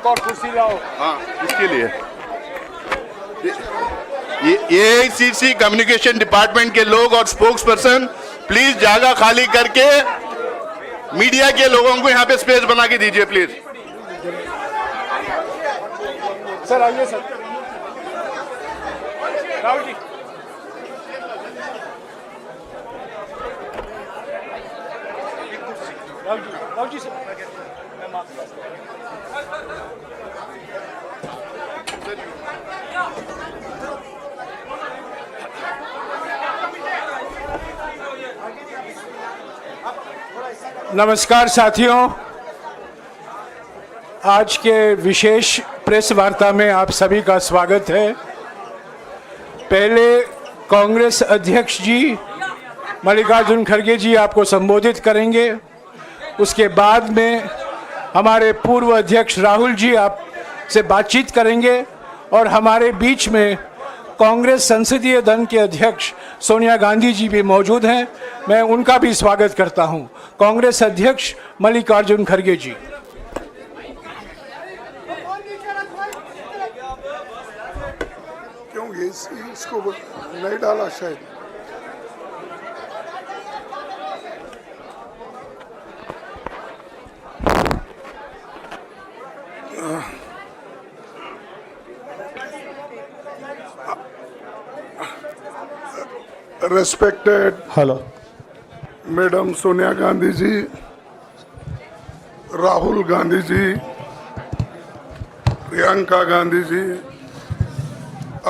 एक और कुर्सी लाओ। हाँ, इसके लिए ये AICC कम्युनिकेशन डिपार्टमेंट के लोग और स्पोक्स पर्सन प्लीज जगह खाली करके मीडिया के लोगों को यहाँ पे स्पेस बना के दीजिए प्लीज। सर आइए सर। राहुल जी राहुल जी सर। नमस्कार साथियों, आज के विशेष प्रेस वार्ता में आप सभी का स्वागत है। पहले कांग्रेस अध्यक्ष जी मल्लिकार्जुन खड़गे जी आपको संबोधित करेंगे। उसके बाद में हमारे पूर्व अध्यक्ष राहुल जी आपसे बातचीत करेंगे और हमारे बीच में कांग्रेस संसदीय दल के अध्यक्ष सोनिया गांधी जी भी मौजूद हैं। मैं उनका भी स्वागत करता हूं। कांग्रेस अध्यक्ष मल्लिकार्जुन खड़गे जी। क्यों इसको नहीं डाला शायद। Respected Madam सोनिया गांधी जी, राहुल गांधी जी, प्रियंका गांधी जी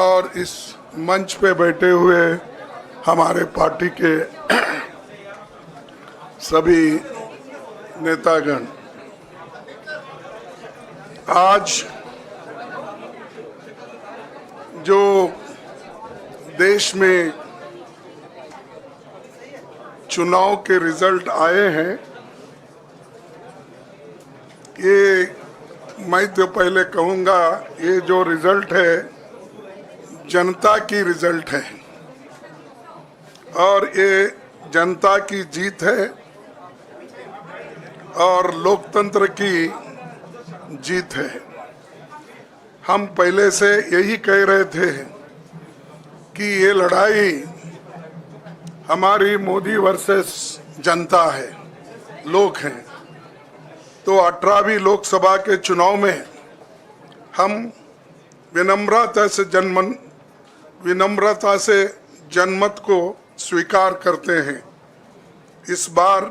और इस मंच पे बैठे हुए हमारे पार्टी के सभी नेतागण, आज जो देश में चुनाव के रिजल्ट आए हैं, ये मैं तो पहले कहूँगा ये जो रिजल्ट है जनता की रिजल्ट है और ये जनता की जीत है और लोकतंत्र की जीत है। हम पहले से यही कह रहे थे कि ये लड़ाई हमारी मोदी वर्सेस जनता है, लोग हैं। तो 18वीं लोकसभा के चुनाव में हम विनम्रता से जनमत को स्वीकार करते हैं। इस बार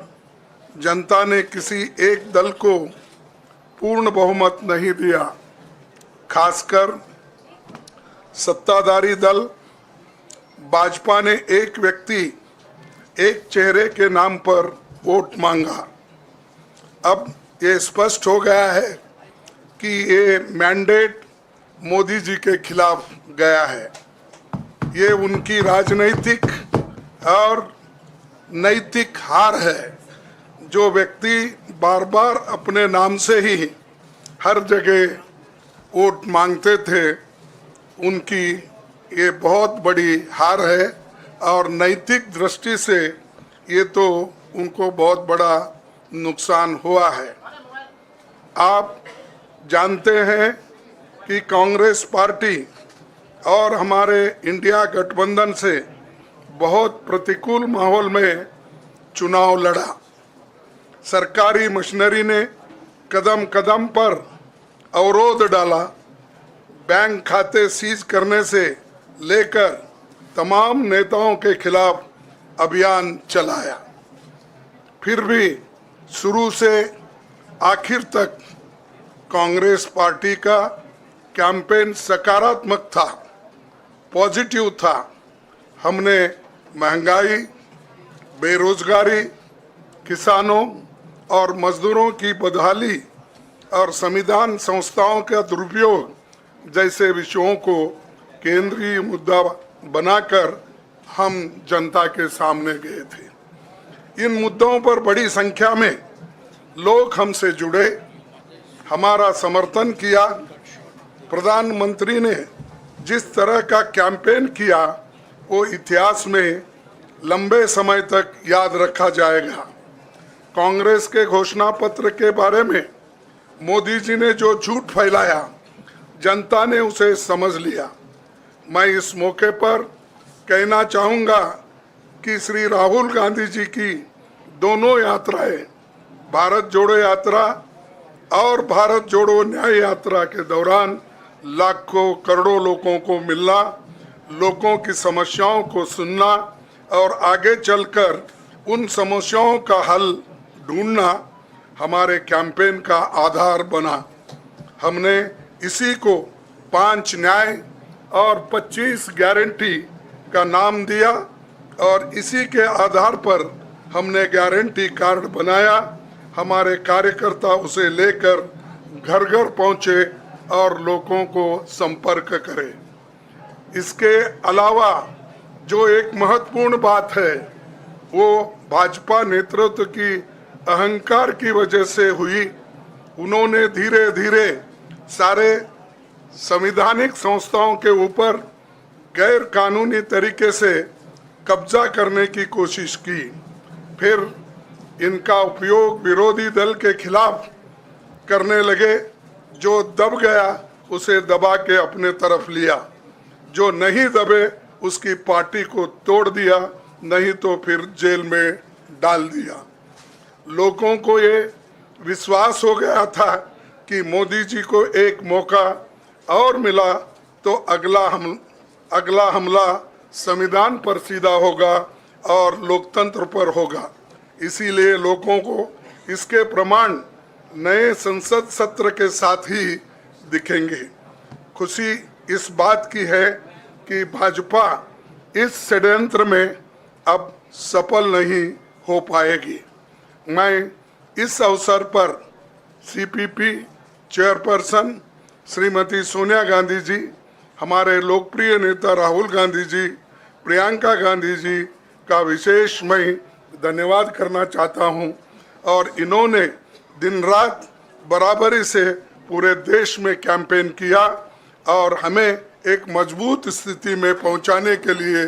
जनता ने किसी एक दल को पूर्ण बहुमत नहीं दिया, खासकर सत्ताधारी दल भाजपा ने एक व्यक्ति एक चेहरे के नाम पर वोट मांगा। अब ये स्पष्ट हो गया है कि ये मैंडेट मोदी जी के खिलाफ गया है। ये उनकी राजनीतिक और नैतिक हार है। जो व्यक्ति बार बार अपने नाम से ही हर जगह वोट मांगते थे, उनकी ये बहुत बड़ी हार है और नैतिक दृष्टि से ये तो उनको बहुत बड़ा नुकसान हुआ है। आप जानते हैं कि कांग्रेस पार्टी और हमारे इंडिया गठबंधन से बहुत प्रतिकूल माहौल में चुनाव लड़ा। सरकारी मशीनरी ने कदम कदम पर अवरोध डाला। बैंक खाते सीज करने से लेकर तमाम नेताओं के खिलाफ अभियान चलाया। फिर भी शुरू से आखिर तक कांग्रेस पार्टी का कैंपेन सकारात्मक था, पॉजिटिव था। हमने महंगाई, बेरोजगारी, किसानों और मजदूरों की बदहाली और संविधान संस्थाओं का दुरुपयोग जैसे विषयों को केंद्रीय मुद्दा बनाकर हम जनता के सामने गए थे। इन मुद्दों पर बड़ी संख्या में लोग हमसे जुड़े, हमारा समर्थन किया। प्रधानमंत्री ने जिस तरह का कैंपेन किया वो इतिहास में लंबे समय तक याद रखा जाएगा। कांग्रेस के घोषणा पत्र के बारे में मोदी जी ने जो झूठ फैलाया जनता ने उसे समझ लिया। मैं इस मौके पर कहना चाहूँगा कि श्री राहुल गांधी जी की दोनों यात्राएं, भारत जोड़ो यात्रा और भारत जोड़ो न्याय यात्रा के दौरान लाखों करोड़ों लोगों को मिलना, लोगों की समस्याओं को सुनना और आगे चलकर उन समस्याओं का हल ढूंढना हमारे कैंपेन का आधार बना। हमने इसी को 5 न्याय और 25 गारंटी का नाम दिया और इसी के आधार पर हमने गारंटी कार्ड बनाया। हमारे कार्यकर्ता उसे लेकर घर घर पहुंचे और लोगों को संपर्क करें। इसके अलावा जो एक महत्वपूर्ण बात है वो भाजपा नेतृत्व की अहंकार की वजह से हुई। उन्होंने धीरे धीरे सारे संवैधानिक संस्थाओं के ऊपर गैर कानूनी तरीके से कब्जा करने की कोशिश की। फिर इनका उपयोग विरोधी दल के खिलाफ करने लगे। जो दब गया उसे दबा के अपने तरफ लिया, जो नहीं दबे उसकी पार्टी को तोड़ दिया, नहीं तो फिर जेल में डाल दिया। लोगों को ये विश्वास हो गया था कि मोदी जी को एक मौका और मिला तो अगला हमला संविधान पर सीधा होगा और लोकतंत्र पर होगा। इसीलिए लोगों को इसके प्रमाण नए संसद सत्र के साथ ही दिखेंगे। खुशी इस बात की है कि भाजपा इस षड्यंत्र में अब सफल नहीं हो पाएगी। मैं इस अवसर पर सीपीपी चेयरपर्सन श्रीमती सोनिया गांधी जी, हमारे लोकप्रिय नेता राहुल गांधी जी, प्रियंका गांधी जी का विशेष मैं धन्यवाद करना चाहता हूं। और इन्होंने दिन रात बराबरी से पूरे देश में कैंपेन किया और हमें एक मजबूत स्थिति में पहुंचाने के लिए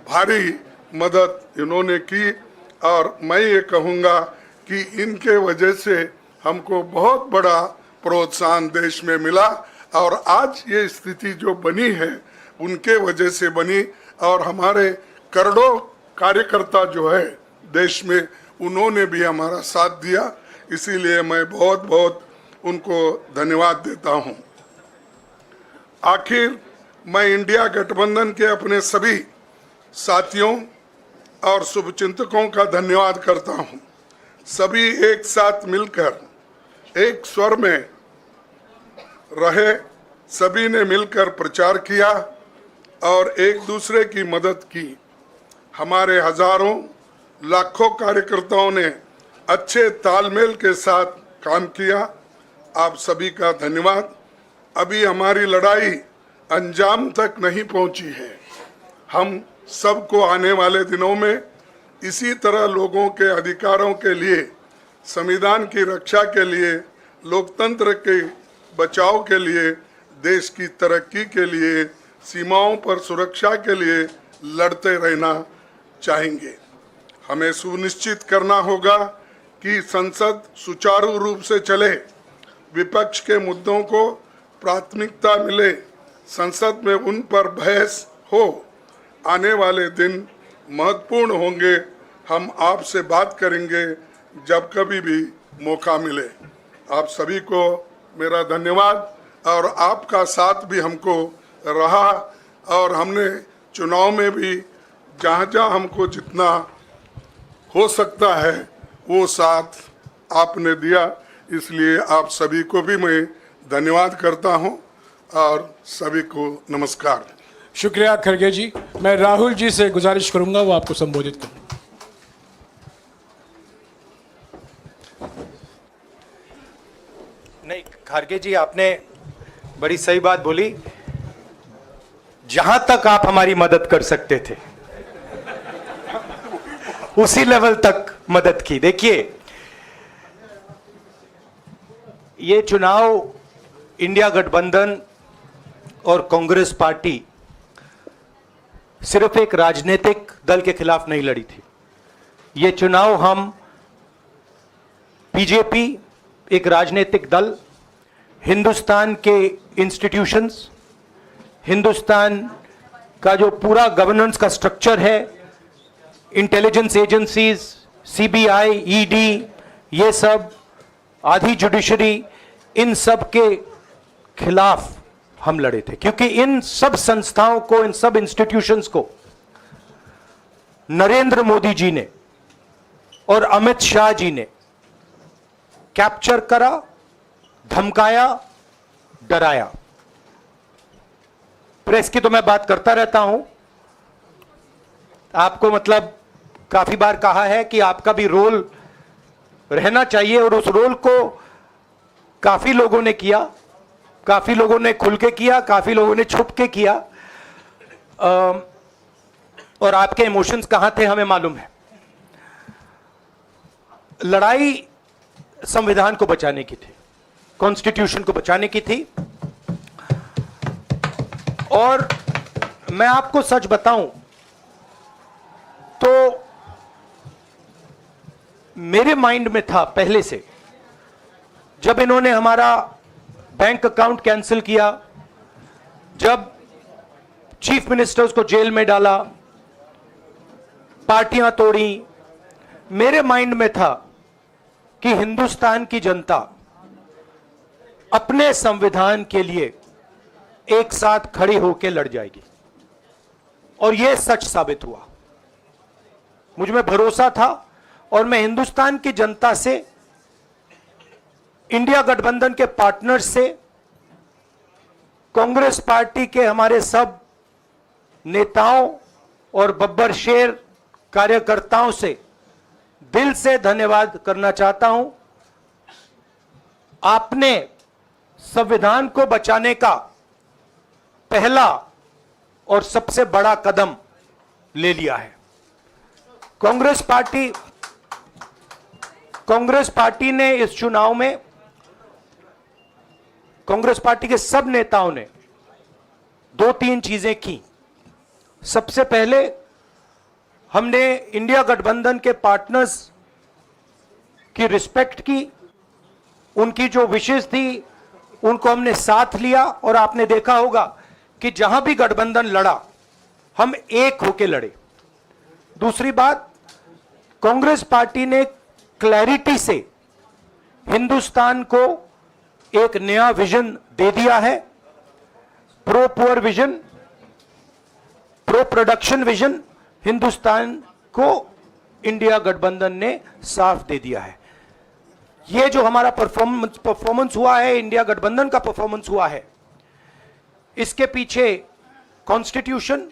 भारी मदद इन्होंने की। और मैं ये कहूँगा कि इनके वजह से हमको बहुत बड़ा प्रोत्साहन देश में मिला और आज ये स्थिति जो बनी है उनके वजह से बनी। और हमारे करोड़ों कार्यकर्ता जो है देश में, उन्होंने भी हमारा साथ दिया। इसीलिए मैं बहुत बहुत उनको धन्यवाद देता हूं। आखिर मैं इंडिया गठबंधन के अपने सभी साथियों और शुभचिंतकों का धन्यवाद करता हूं। सभी एक साथ मिलकर एक स्वर में रहे, सभी ने मिलकर प्रचार किया और एक दूसरे की मदद की। हमारे हजारों लाखों कार्यकर्ताओं ने अच्छे तालमेल के साथ काम किया। आप सभी का धन्यवाद। अभी हमारी लड़ाई अंजाम तक नहीं पहुंची है। हम सबको आने वाले दिनों में इसी तरह लोगों के अधिकारों के लिए, संविधान की रक्षा के लिए, लोकतंत्र के बचाव के लिए, देश की तरक्की के लिए, सीमाओं पर सुरक्षा के लिए लड़ते रहना चाहेंगे। हमें सुनिश्चित करना होगा कि संसद सुचारू रूप से चले, विपक्ष के मुद्दों को प्राथमिकता मिले, संसद में उन पर बहस हो। आने वाले दिन महत्वपूर्ण होंगे। हम आपसे बात करेंगे जब कभी भी मौका मिले। आप सभी को मेरा धन्यवाद और आपका साथ भी हमको रहा और हमने चुनाव में भी जहाँ जहाँ हमको जितना हो सकता है वो साथ आपने दिया। इसलिए आप सभी को भी मैं धन्यवाद करता हूं और सभी को नमस्कार। शुक्रिया खड़गे जी। मैं राहुल जी से गुजारिश करूंगा वो आपको संबोधित करें। नहीं, खड़गे जी आपने बड़ी सही बात बोली। जहां तक आप हमारी मदद कर सकते थे उसी लेवल तक मदद की। देखिए, ये चुनाव इंडिया गठबंधन और कांग्रेस पार्टी सिर्फ एक राजनीतिक दल के खिलाफ नहीं लड़ी थी। ये चुनाव हम बीजेपी, एक राजनीतिक दल, हिंदुस्तान के इंस्टीट्यूशंस, हिंदुस्तान का जो पूरा गवर्नेंस का स्ट्रक्चर है, इंटेलिजेंस एजेंसीज, सीबीआई, ईडी, ये सब, आधी जुडिशरी, इन सब के खिलाफ हम लड़े थे, क्योंकि इन सब संस्थाओं को, इन सब इंस्टीट्यूशंस को नरेंद्र मोदी जी ने और अमित शाह जी ने कैप्चर करा, धमकाया, डराया। प्रेस की तो मैं बात करता रहता हूं, आपको मतलब काफी बार कहा है कि आपका भी रोल रहना चाहिए, और उस रोल को काफी लोगों ने किया, काफी लोगों ने खुल के किया, काफी लोगों ने छुप के किया, और आपके इमोशंस कहां थे हमें मालूम है। लड़ाई संविधान को बचाने की थी, कॉन्स्टिट्यूशन को बचाने की थी, और मैं आपको सच बताऊं तो मेरे माइंड में था पहले से, जब इन्होंने हमारा बैंक अकाउंट कैंसिल किया, जब चीफ मिनिस्टर्स को जेल में डाला, पार्टियां तोड़ी, मेरे माइंड में था कि हिंदुस्तान की जनता अपने संविधान के लिए एक साथ खड़ी होकर लड़ जाएगी, और यह सच साबित हुआ। मुझ में भरोसा था, और मैं हिंदुस्तान की जनता से, इंडिया गठबंधन के पार्टनर्स से, कांग्रेस पार्टी के हमारे सब नेताओं और बब्बर शेर कार्यकर्ताओं से दिल से धन्यवाद करना चाहता हूं। आपने संविधान को बचाने का पहला और सबसे बड़ा कदम ले लिया है। कांग्रेस पार्टी ने इस चुनाव में, कांग्रेस पार्टी के सब नेताओं ने 2-3 चीजें की। सबसे पहले हमने इंडिया गठबंधन के पार्टनर्स की रिस्पेक्ट की, उनकी जो विशेष थी उनको हमने साथ लिया, और आपने देखा होगा कि जहां भी गठबंधन लड़ा हम एक होकर लड़े। दूसरी बात, कांग्रेस पार्टी ने क्लैरिटी से हिंदुस्तान को एक नया विजन दे दिया है, pro poor vision, pro production vision Hindustan को इंडिया गठबंधन ने साफ दे दिया है। यह जो हमारा परफॉर्मेंस हुआ है, इंडिया गठबंधन का परफॉर्मेंस हुआ है, इसके पीछे कॉन्स्टिट्यूशन,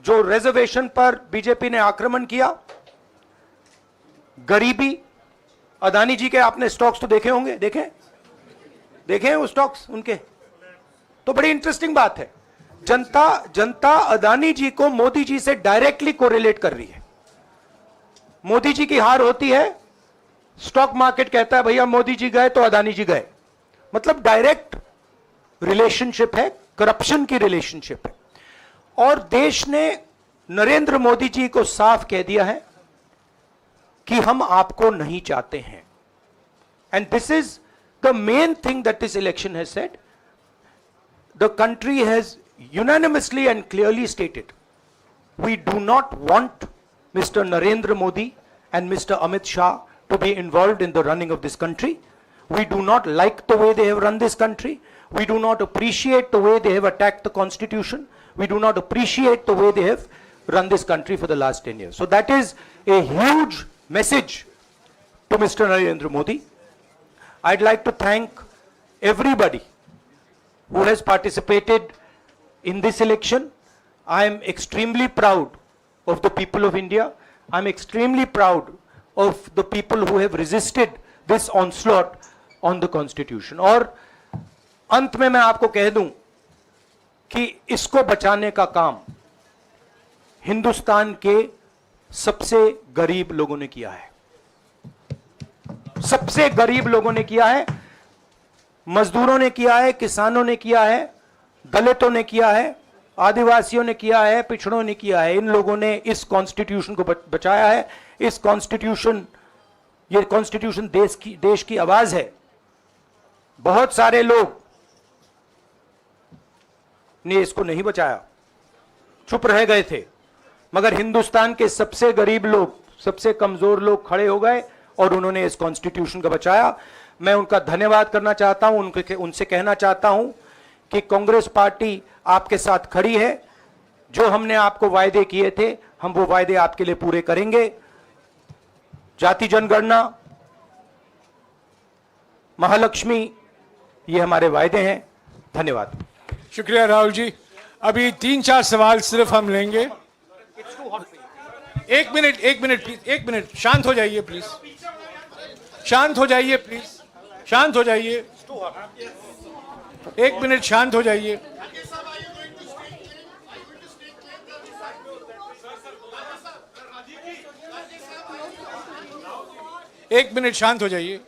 जो रिजर्वेशन पर बीजेपी ने आक्रमण किया, गरीबी, अदानी जी के आपने स्टॉक्स तो देखे होंगे, देखे हैं वो स्टॉक्स उनके, तो बड़ी इंटरेस्टिंग बात है। जनता अदानी जी को मोदी जी से डायरेक्टली कोरिलेट कर रही है। मोदी जी की हार होती है, स्टॉक मार्केट कहता है भैया मोदी जी गए तो अदानी जी गए, मतलब डायरेक्ट रिलेशनशिप है, करप्शन की रिलेशनशिप है। और देश ने नरेंद्र मोदी जी को साफ कह दिया है कि हम आपको नहीं चाहते हैं, and this is the main thing that this election has said. The country has unanimously and clearly stated, we do not want Mr. Narendra Modi and Mr. Amit Shah to be involved in the running of this country. We do not like the way they have run this country. We do not appreciate the way they have attacked the constitution. We do not appreciate the way they have run this country for the last 10 years. So that is a huge message to Mr. Narendra Modi. I'd like to thank everybody who has participated in this election. I am extremely proud of the people of India. I am extremely proud of the people who have resisted this onslaught on the constitution. और अंत में मैं आपको कह दूं कि इसको बचाने का काम हिंदुस्तान के सबसे गरीब लोगों ने किया है, सबसे गरीब लोगों ने किया है, मजदूरों ने किया है, किसानों ने किया है, दलितों ने किया है, आदिवासियों ने किया है, पिछड़ों ने किया है। इन लोगों ने इस कॉन्स्टिट्यूशन को बचाया है। इस कॉन्स्टिट्यूशन ये कॉन्स्टिट्यूशन देश की आवाज है। बहुत सारे लोग ने इसको नहीं बचाया, चुप रह गए थे, मगर हिंदुस्तान के सबसे गरीब लोग, सबसे कमजोर लोग खड़े हो गए और उन्होंने इस कॉन्स्टिट्यूशन का बचाया। मैं उनका धन्यवाद करना चाहता हूं, उनसे कहना चाहता हूं कि कांग्रेस पार्टी आपके साथ खड़ी है। जो हमने आपको वायदे किए थे, हम वो वायदे आपके लिए पूरे करेंगे। जाति जनगणना, महालक्ष्मी, ये हमारे वायदे हैं। धन्यवाद। शुक्रिया राहुल जी। अभी 3-4 सवाल सिर्फ हम लेंगे। एक मिनट प्लीज, एक मिनट, शांत हो जाइए प्लीज, शांत हो जाइए प्लीज, शांत हो जाइए, 1 मिनट शांत हो जाइए। एक मिनट शांत हो जाइए।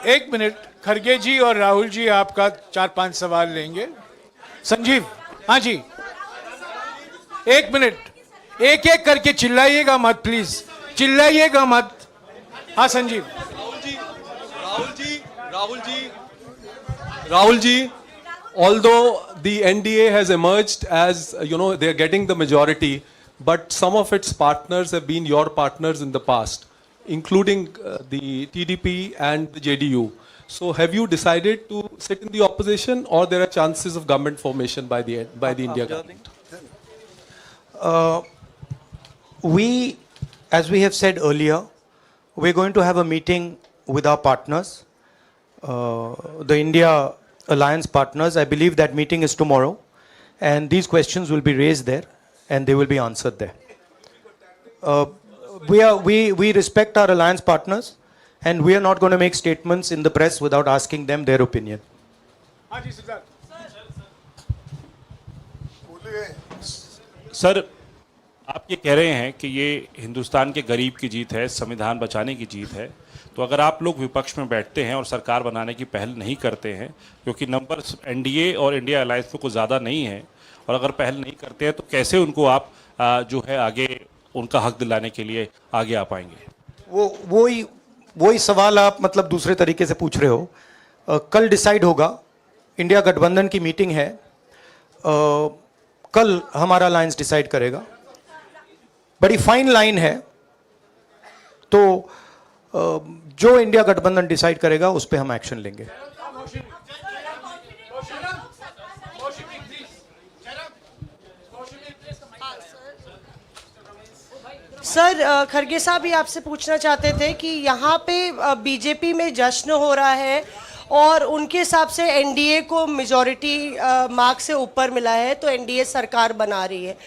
एक मिनट, खरगे जी और राहुल जी आपका 4-5 सवाल लेंगे। संजीव, हाँ जी, 1 मिनट, एक एक करके चिल्लाइएगा मत प्लीज, चिल्लाइएगा मत। हाँ Sanjeev. Rahul ji, although the NDA has emerged as, they are getting the majority, but some of its partners have been your partners in the past, including the TDP and the JDU. So have you decided to sit in the opposition, or there are chances of government formation by the India government? As we have said earlier, we're going to have a meeting with our partners, the India Alliance partners. I believe that meeting is tomorrow, and these questions will be raised there, and they will be answered there. We respect our alliance partners, and we are not going to make statements in the press without asking them their opinion. Sir, आप ये कह रहे हैं कि ये हिंदुस्तान के गरीब की जीत है, संविधान बचाने की जीत है, तो अगर आप लोग विपक्ष में बैठते हैं और सरकार बनाने की पहल नहीं करते हैं, क्योंकि नंबर एनडीए और इंडिया अलायंस में कुछ ज़्यादा नहीं है, और अगर पहल नहीं करते हैं तो कैसे उनको आप जो है आगे उनका हक दिलाने के लिए आगे आ पाएंगे? वही सवाल आप मतलब दूसरे तरीके से पूछ रहे हो। कल डिसाइड होगा, इंडिया गठबंधन की मीटिंग है, कल हमारा अलायंस डिसाइड करेगा। बड़ी फाइन लाइन है, तो जो इंडिया गठबंधन डिसाइड करेगा उस पर हम एक्शन लेंगे। सर, खरगे साहब ये आपसे पूछना चाहते थे कि यहाँ पे बीजेपी में जश्न हो रहा है और उनके हिसाब से एनडीए को मेजॉरिटी मार्क्स से ऊपर मिला है, तो एनडीए सरकार बना रही है।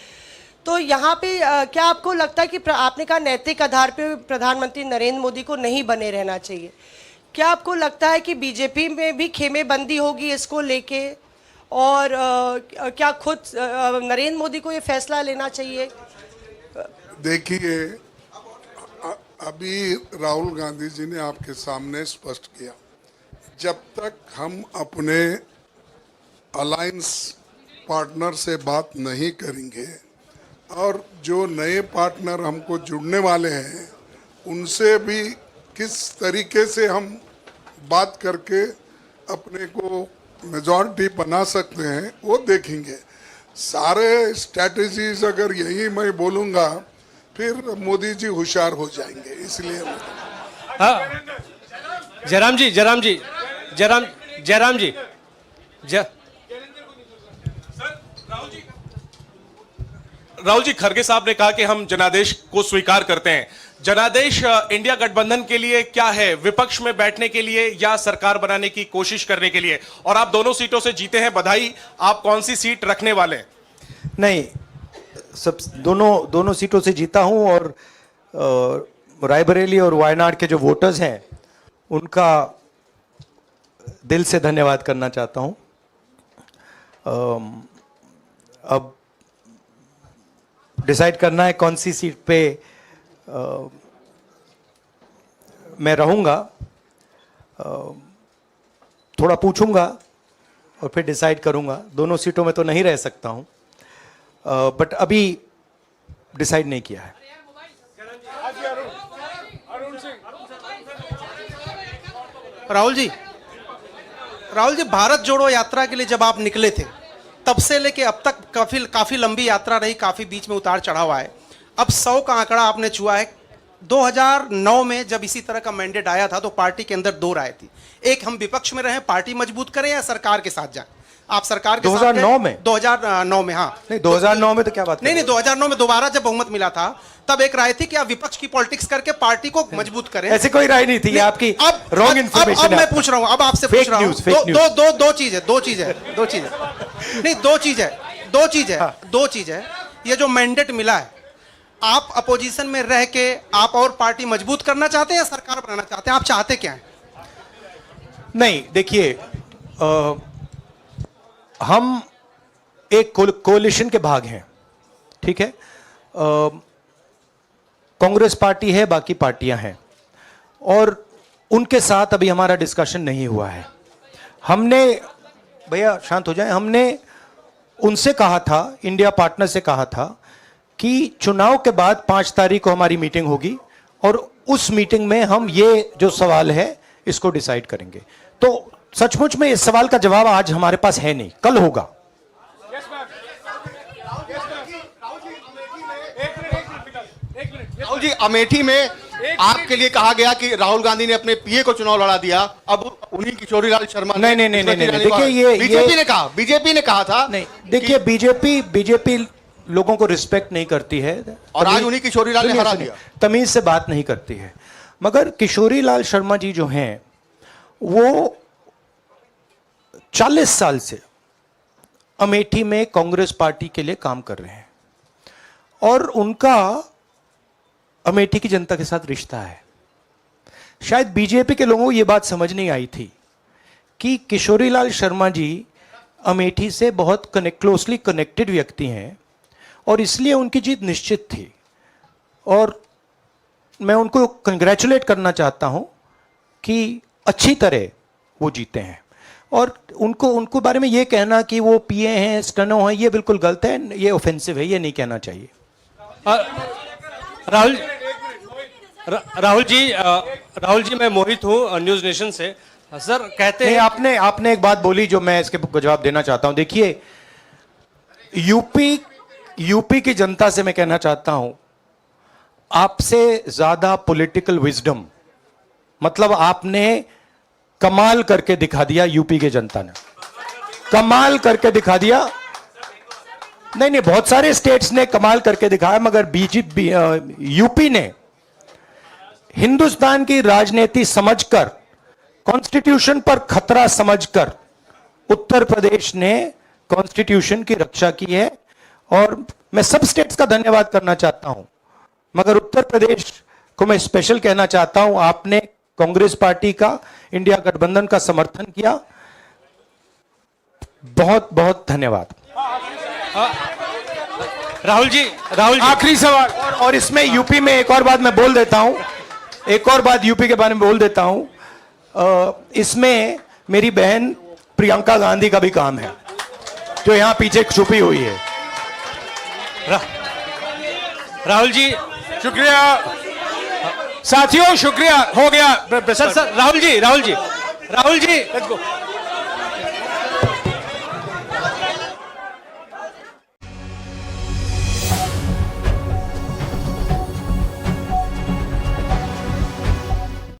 तो यहाँ पे क्या आपको लगता है कि आपने कहा नैतिक आधार पे प्रधानमंत्री नरेंद्र मोदी को नहीं बने रहना चाहिए, क्या आपको लगता है कि बीजेपी में भी खेमेबंदी होगी इसको लेके, और क्या खुद नरेंद्र मोदी को ये फैसला लेना चाहिए? देखिए, अभी राहुल गांधी जी ने आपके सामने स्पष्ट किया, जब तक हम अपने अलायंस पार्टनर से बात नहीं करेंगे और जो नए पार्टनर हमको जुड़ने वाले हैं उनसे भी किस तरीके से हम बात करके अपने को मेजॉरिटी बना सकते हैं वो देखेंगे। सारे स्ट्रैटेजीज अगर यही मैं बोलूँगा फिर मोदी जी होशियार हो जाएंगे, इसलिए जयराम जी, राहुल जी, खरगे साहब ने कहा कि हम जनादेश को स्वीकार करते हैं। जनादेश इंडिया गठबंधन के लिए क्या है? विपक्ष में बैठने के लिए या सरकार बनाने की कोशिश करने के लिए? और आप दोनों सीटों से जीते हैं, बधाई। आप कौन सी सीट रखने वाले हैं? नहीं, सब दोनों सीटों से जीता हूं, और रायबरेली और वायनाड के जो वोटर्स हैं उनका दिल से धन्यवाद करना चाहता हूं। अब डिसाइड करना है कौन सी सीट पे मैं रहूंगा। थोड़ा पूछूंगा और फिर डिसाइड करूंगा। दोनों सीटों में तो नहीं रह सकता हूं, बट अभी डिसाइड नहीं किया है। राहुल जी, भारत जोड़ो यात्रा के लिए जब आप निकले थे तब से लेके अब तक काफी लंबी यात्रा रही, काफी बीच में उतार चढ़ाव आए। अब 100 का आंकड़ा आपने छुआ है। 2009 में जब इसी तरह का मैंडेट आया था तो पार्टी के अंदर 2 राय थी, एक हम विपक्ष में रहें, पार्टी मजबूत करें, या सरकार के साथ जाएं। आप सरकार के 2009 में 2009 में हाँ नहीं, 2009 में तो क्या बात नहीं 2009 में दोबारा जब बहुमत मिला था तब एक राय थी कि आप विपक्ष की पॉलिटिक्स करके पार्टी को मजबूत करें। ऐसी कोई राय नहीं थी, ये आपकी रॉन्ग इन्फॉर्मेशन है। मैं पूछ रहा हूं, अब आपसे पूछ रहा हूं, दो चीज है। ये जो मैंडेट मिला है, आप अपोजिशन में रह के आप और पार्टी मजबूत करना चाहते हैं या सरकार बनाना चाहते हैं? आप चाहते क्या हैं? नहीं, देखिए, हम एक कोalition के भाग हैं, ठीक है। कांग्रेस पार्टी है, बाकी पार्टियां हैं, और उनके साथ अभी हमारा डिस्कशन नहीं हुआ है। हमने, भैया शांत हो जाए, हमने उनसे कहा था, इंडिया पार्टनर से कहा था कि चुनाव के बाद 5 तारीख को हमारी मीटिंग होगी और उस मीटिंग में हम ये जो सवाल है इसको डिसाइड करेंगे। तो सचमुच में इस सवाल का जवाब आज हमारे पास है नहीं, कल होगा। राहुल जी, अमेठी में आपके लिए कहा गया कि राहुल गांधी ने अपने पीए को चुनाव लड़ा दिया, अब उन्हीं किशोरीलाल शर्मा नहीं, देखिए, ये बीजेपी ने कहा था। नहीं, देखिए, बीजेपी लोगों को रिस्पेक्ट नहीं करती है, और आज उन्हीं किशोरीलाल ने हरा दिया। तमीज से बात नहीं करती है। मगर किशोरीलाल शर्मा जी जो हैं, वो 40 साल से अमेठी में कांग्रेस पार्टी के लिए काम कर रहे हैं और उनका अमेठी की जनता के साथ रिश्ता है। शायद बीजेपी के लोगों को यह बात समझ नहीं आई थी कि किशोरीलाल शर्मा जी अमेठी से बहुत क्लोजली कनेक्टेड व्यक्ति हैं और इसलिए उनकी जीत निश्चित थी। और मैं उनको कंग्रेचुलेट करना चाहता हूं कि अच्छी तरह वो जीते हैं। और उनको बारे में ये कहना कि वो पीए हैं, स्टेनो हैं, ये बिल्कुल गलत है, ये ऑफेंसिव है, ये नहीं कहना चाहिए। राहुल जी, मैं मोहित हूँ न्यूज नेशन से। सर कहते हैं, आपने एक बात बोली जो मैं इसके जवाब देना चाहता हूं। देखिए, यूपी की जनता से मैं कहना चाहता हूं, आपसे ज्यादा पॉलिटिकल विजडम, मतलब आपने कमाल करके दिखा दिया। यूपी की जनता ने कमाल करके दिखा दिया। नहीं, बहुत सारे स्टेट्स ने कमाल करके दिखाया, मगर बीजेपी यूपी ने हिंदुस्तान की राजनीति समझकर, कॉन्स्टिट्यूशन पर खतरा समझकर उत्तर प्रदेश ने कॉन्स्टिट्यूशन की रक्षा की है। और मैं सब स्टेट्स का धन्यवाद करना चाहता हूं, मगर उत्तर प्रदेश को मैं स्पेशल कहना चाहता हूं। आपने कांग्रेस पार्टी का, इंडिया गठबंधन का समर्थन किया, बहुत बहुत धन्यवाद। राहुल जी, आखिरी सवाल, और इसमें यूपी में एक और बात मैं बोल देता हूं, एक और बात यूपी के बारे में बोल देता हूं। इसमें मेरी बहन प्रियंका गांधी का भी काम है, जो यहां पीछे छुपी हुई है। राहुल जी, शुक्रिया साथियों, शुक्रिया, हो गया। सर राहुल जी